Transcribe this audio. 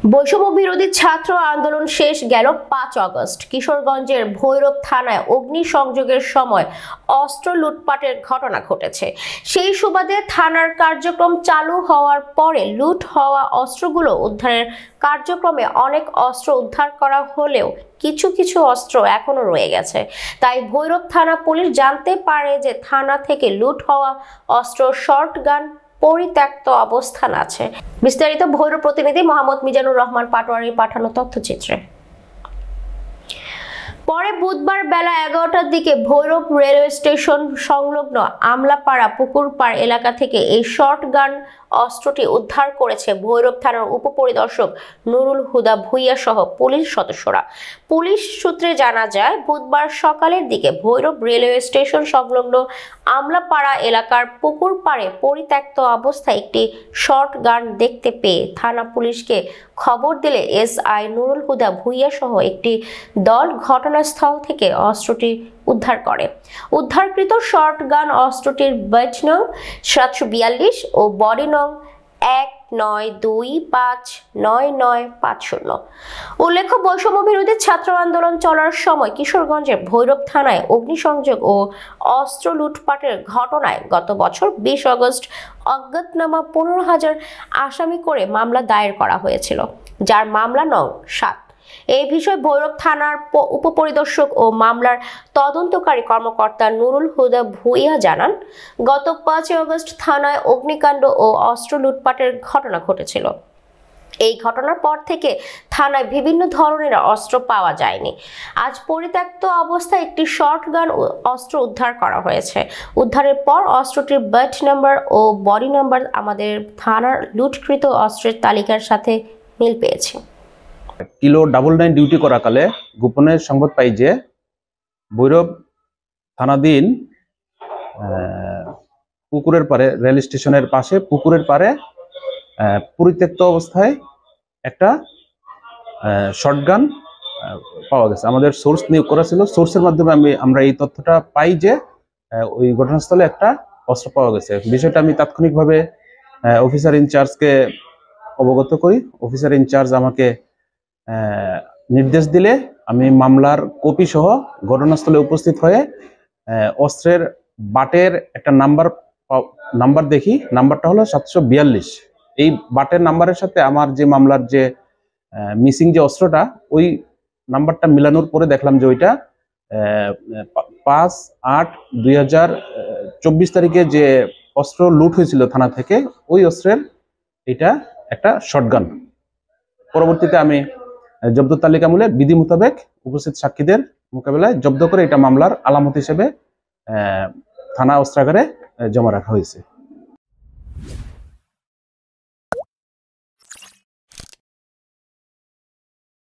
বৈষম্য বিরোধী ছাত্র আন্দোলন শেষ গেল 5 আগস্ট। কিশোরগঞ্জের ভৈরব থানায় অগ্নিসংযোগের সময় অস্ত্র লুটপাটের ঘটনা ঘটেছে। সেই সুবাদে থানার কার্যক্রম চালু হওয়ার পরে লুট হওয়া অস্ত্রগুলো উদ্ধারের কার্যক্রমে অনেক অস্ত্র উদ্ধার করা হলেও কিছু কিছু অস্ত্র এখনো রয়ে গেছে। তাই ভৈরব থানা পুলিশ জানতে পারে যে থানা থেকে লুট হওয়া অস্ত্র শর্টগান পরিত্যক্ত অবস্থান আছে। বিস্তারিত ভৈরব প্রতিনিধি মোহাম্মদ মিজানুর রহমান পাটোয়ারির পাঠানো তথ্যচিত্রে। পরে বুধবার বেলা 11টার দিকে ভৈরব রেলওয়ে স্টেশন সংলগ্ন আমলাপাড়া পুকুরপাড় এলাকা থেকে এই শর্টগান অস্ত্রটি উদ্ধার করেছে ভৈরব থানার উপপরিদর্শক নুরুল হুদা ভুইয়া সহ পুলিশ সদস্যরা। পুলিশ সূত্রে জানা যায়, বুধবার সকালের দিকে ভৈরব রেলওয়ে স্টেশন সংলগ্ন আমলাপাড়া এলাকার পুকুর পাড়ে পরিত্যক্ত অবস্থায় একটি শর্টগান দেখতে পেয়ে থানা পুলিশকে খবর দিলে এসআই নুরুল হুদা ভুইয়া সহ একটি দল ঘটনাস্থল থেকে অস্ত্রটি উদ্ধার করে। উদ্ধারকৃত শর্টগান অস্ত্রটির বাট নং 742 ও বডি নং 19259950। উল্লেখ্য, বৈষম্য বিরোধী ছাত্র আন্দোলন চলার সময় কিশোরগঞ্জের ভৈরব থানায় অগ্নিসংযোগ ও অস্ত্র লুটপাটের ঘটনায় গত বছর 20 আগস্ট অজ্ঞাতনামা 15,000 আসামি করে মামলা দায়ের করা হয়েছিল, যার মামলা নং 7। এই বিষয়ে ভৈরব থানার উপপরিদর্শক ও মামলার তদন্তকারী কর্মকর্তা নুরুল হুদা ভুইয়া জানান, গত 5 আগস্ট থানায় অগ্নিকাণ্ড ও অস্ত্র লুটপাটের ঘটনা ঘটেছিল। এই ঘটনার পর থেকে থানায় বিভিন্ন ধরনের অস্ত্র পাওয়া যায়নি। আজ পরিত্যক্ত অবস্থায় একটি শর্টগান অস্ত্র উদ্ধার করা হয়েছে। উদ্ধারের পর অস্ত্রটির বাট নাম্বার ও বডি নাম্বার আমাদের থানার লুটকৃত অস্ত্রের তালিকার সাথে মিল পেয়েছে। কিলো 99 ডিউটি করাকালে গোপনে সংবাদ পাই যে ভৈরব থানাধীন পুকুরের পারে, রেল স্টেশনের পাশে পুকুরের পারে পরিত্যক্ত অবস্থায় একটা শর্টগান পাওয়া গেছে। আমাদের সোর্স নিয়োগ করা ছিল, সোর্সের মাধ্যমে আমরা এই তথ্যটা পাই যে ওই ঘটনাস্থলে একটা অস্ত্র পাওয়া গেছে। বিষয়টা আমি তাৎক্ষণিকভাবে অফিসার ইনচার্জকে অবগত করি। অফিসার ইনচার্জ আমাকে নির্দেশ দিলে আমি মামলার কপি সহ ঘটনাস্থলে উপস্থিত হয়ে অস্ত্রের বাটের একটা নাম্বার দেখি। নাম্বারটা হলো 742। এই বাটের নাম্বারের সাথে আমার যে মামলার যে মিসিং যে অস্ত্রটা, ওই নাম্বারটা মিলানোর পরে দেখলাম যে ওইটা 5/8/2024 তারিখে যে অস্ত্র লুট হয়েছিল থানা থেকে, ওই অস্ত্রের এটা একটা শর্টগান। পরবর্তীতে আমি জব্দ তালিকা মূলে বিধি মোতাবেক উপস্থিত সাক্ষীদের মোকাবেলায় জব্দ করে এটা মামলার আলামত হিসেবে থানা অস্ত্রাগারে জমা রাখা হয়েছে।